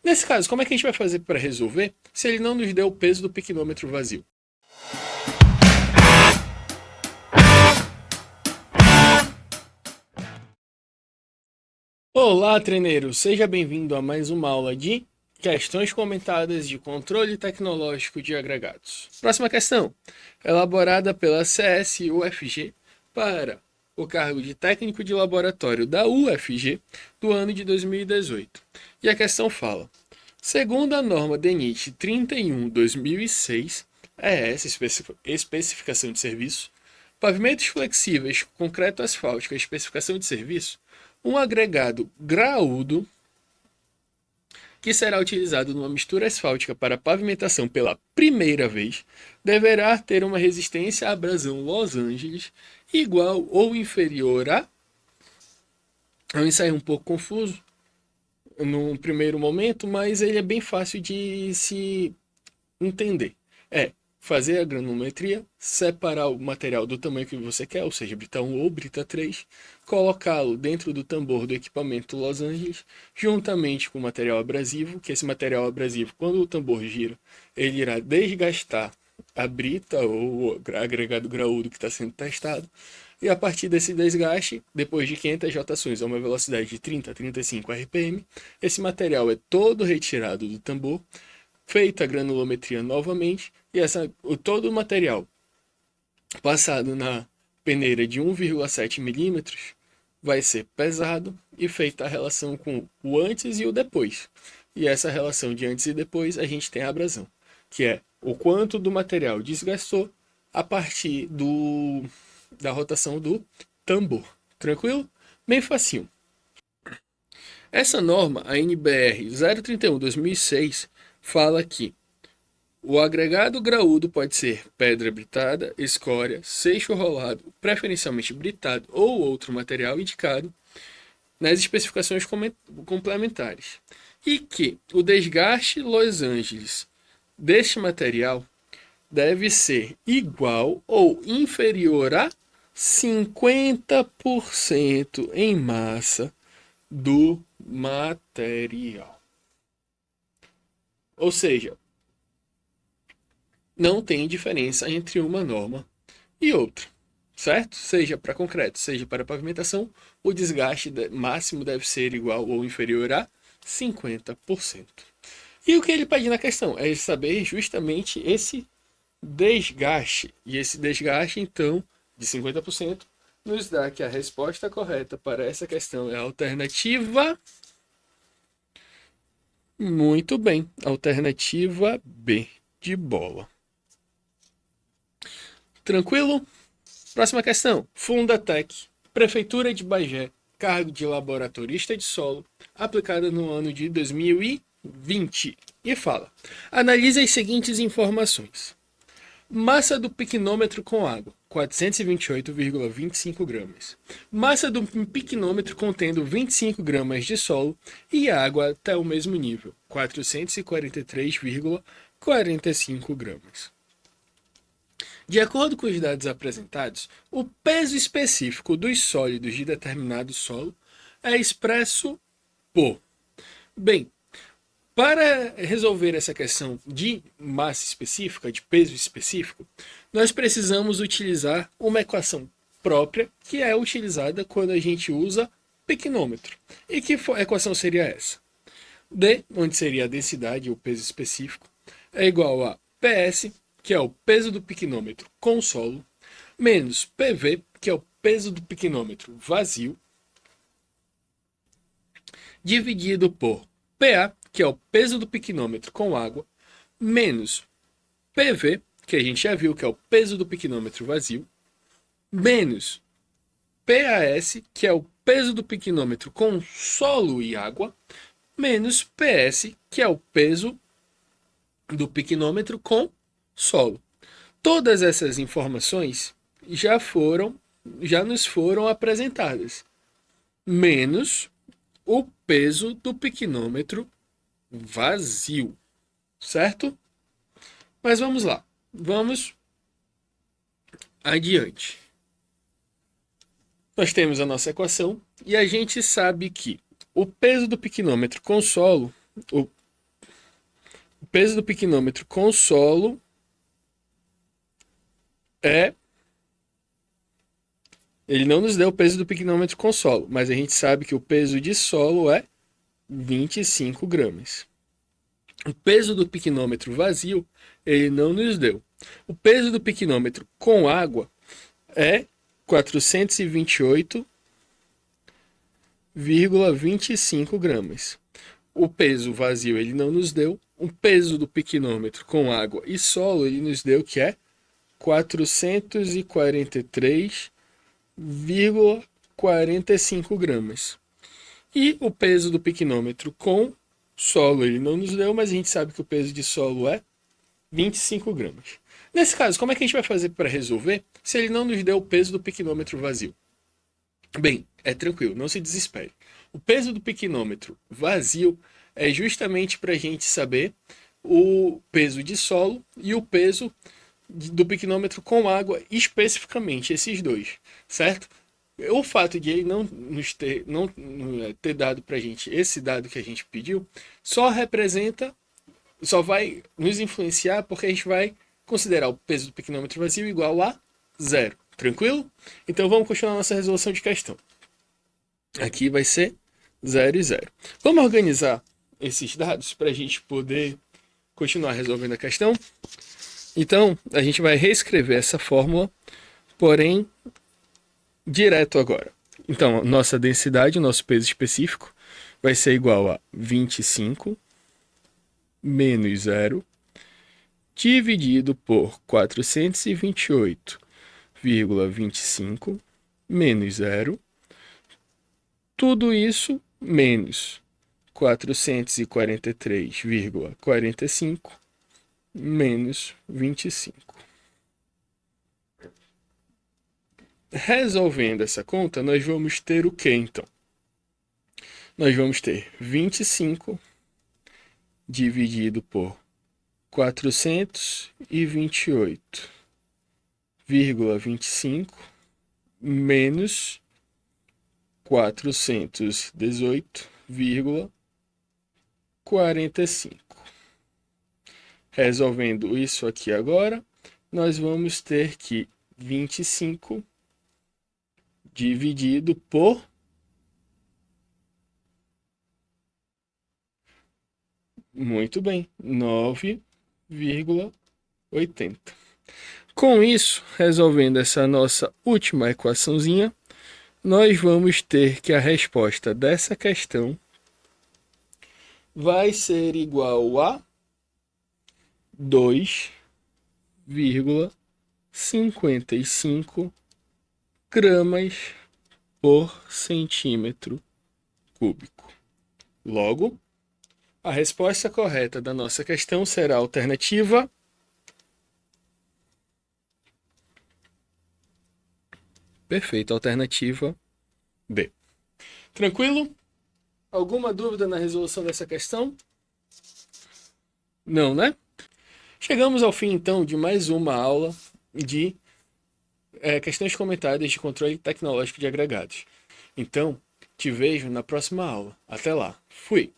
Nesse caso, como é que a gente vai fazer para resolver se ele não nos deu o peso do piquinômetro vazio? Olá, treineiro! Seja bem-vindo a mais uma aula de questões comentadas de controle tecnológico de agregados. Próxima questão, elaborada pela CS-UFG para o cargo de técnico de laboratório da UFG do ano de 2018. E a questão fala: segundo a norma DENIT 31/2006, é essa especificação de serviço, pavimentos flexíveis, concreto asfáltico, especificação de serviço, um agregado graúdo que será utilizado numa mistura asfáltica para pavimentação pela primeira vez, deverá ter uma resistência à abrasão Los Angeles igual ou inferior a... É um ensaio um pouco confuso num primeiro momento, mas ele é bem fácil de se entender. É fazer a granulometria, separar o material do tamanho que você quer, ou seja, brita 1 ou brita 3, colocá-lo dentro do tambor do equipamento Los Angeles, juntamente com o material abrasivo, que esse material abrasivo, quando o tambor gira, ele irá desgastar a brita ou o agregado graúdo que está sendo testado, e a partir desse desgaste, depois de 500 rotações a uma velocidade de 30 a 35 RPM, esse material é todo retirado do tambor, feita a granulometria novamente, e todo o material passado na peneira de 1,7 milímetros vai ser pesado e feita a relação com o antes e o depois. E essa relação de antes e depois a gente tem a abrasão, que é o quanto do material desgastou a partir da rotação do tambor. Tranquilo? Bem facinho. Essa norma, a NBR 031/2006, fala que o agregado graúdo pode ser pedra britada, escória, seixo rolado, preferencialmente britado ou outro material indicado nas especificações complementares. E que o desgaste Los Angeles deste material deve ser igual ou inferior a 50% em massa do material. Ou seja, não tem diferença entre uma norma e outra, certo? Seja para concreto, seja para pavimentação, o desgaste máximo deve ser igual ou inferior a 50%. E o que ele pede na questão é saber justamente esse desgaste. E esse desgaste, então, de 50%, nos dá que a resposta correta para essa questão é a alternativa... Muito bem, alternativa B de bola. Tranquilo? Próxima questão. Fundatec, Prefeitura de Bagé, cargo de laboratorista de solo, aplicada no ano de 2020. E fala: analise as seguintes informações. Massa do piquinômetro com água, 428,25 gramas. Massa do piquinômetro contendo 25 gramas de solo e água até o mesmo nível, 443,45 gramas. De acordo com os dados apresentados, o peso específico dos sólidos de determinado solo é expresso por... Bem, para resolver essa questão de massa específica, de peso específico, nós precisamos utilizar uma equação própria, que é utilizada quando a gente usa piquinômetro. E que equação seria essa? D, onde seria a densidade, o peso específico, é igual a PS, que é o peso do piquinômetro com solo, menos PV, que é o peso do piquinômetro vazio, dividido por PA, que é o peso do piquinômetro com água, menos PV, que a gente já viu que é o peso do piquinômetro vazio, menos PAS, que é o peso do piquinômetro com solo e água, menos PS, que é o peso do piquinômetro com solo. Todas essas informações já nos foram apresentadas, menos o peso do piquinômetro vazio, certo? Mas vamos lá, vamos adiante. Nós temos a nossa equação e a gente sabe que o peso do piquinômetro com solo, peso do piquenômetro com solo é... Ele não nos deu o peso do piquenômetro com solo, mas a gente sabe que o peso de solo é 25 gramas. O peso do piquenômetro vazio, ele não nos deu. O peso do piquenômetro com água é 428,25 gramas. O peso vazio ele não nos deu. O peso do piquenômetro com água e solo ele nos deu que é 443,45 gramas. E o peso do piquenômetro com solo ele não nos deu, mas a gente sabe que o peso de solo é 25 gramas. Nesse caso, como é que a gente vai fazer para resolver se ele não nos deu o peso do piquenômetro vazio? Bem, é tranquilo, não se desespere. O peso do piquenômetro vazio é justamente para a gente saber o peso de solo e o peso do piquenômetro com água, especificamente esses dois, certo? O fato de ele não ter dado para a gente esse dado que a gente pediu, só vai nos influenciar porque a gente vai considerar o peso do piquenômetro vazio igual a zero. Tranquilo? Então vamos continuar nossa resolução de questão. Aqui vai ser 0 e 0. Vamos organizar esses dados para a gente poder continuar resolvendo a questão? Então, a gente vai reescrever essa fórmula, porém, direto agora. Então, nossa densidade, nosso peso específico, vai ser igual a 25 menos 0, dividido por 428,25 menos 0. Tudo isso menos 443,45 menos 25. Resolvendo essa conta, nós vamos ter o que então? Nós vamos ter 25 dividido por 428,25 menos 418,45. Resolvendo isso aqui agora, nós vamos ter que 25 dividido por muito bem, 9,80. Com isso, resolvendo essa nossa última equaçãozinha, nós vamos ter que a resposta dessa questão vai ser igual a 2,55 gramas por centímetro cúbico. Logo, a resposta correta da nossa questão será a alternativa perfeita, alternativa B. Tranquilo? Alguma dúvida na resolução dessa questão? Não, né? Chegamos ao fim, então, de mais uma aula de questões comentadas de controle tecnológico de agregados. Então, te vejo na próxima aula. Até lá. Fui!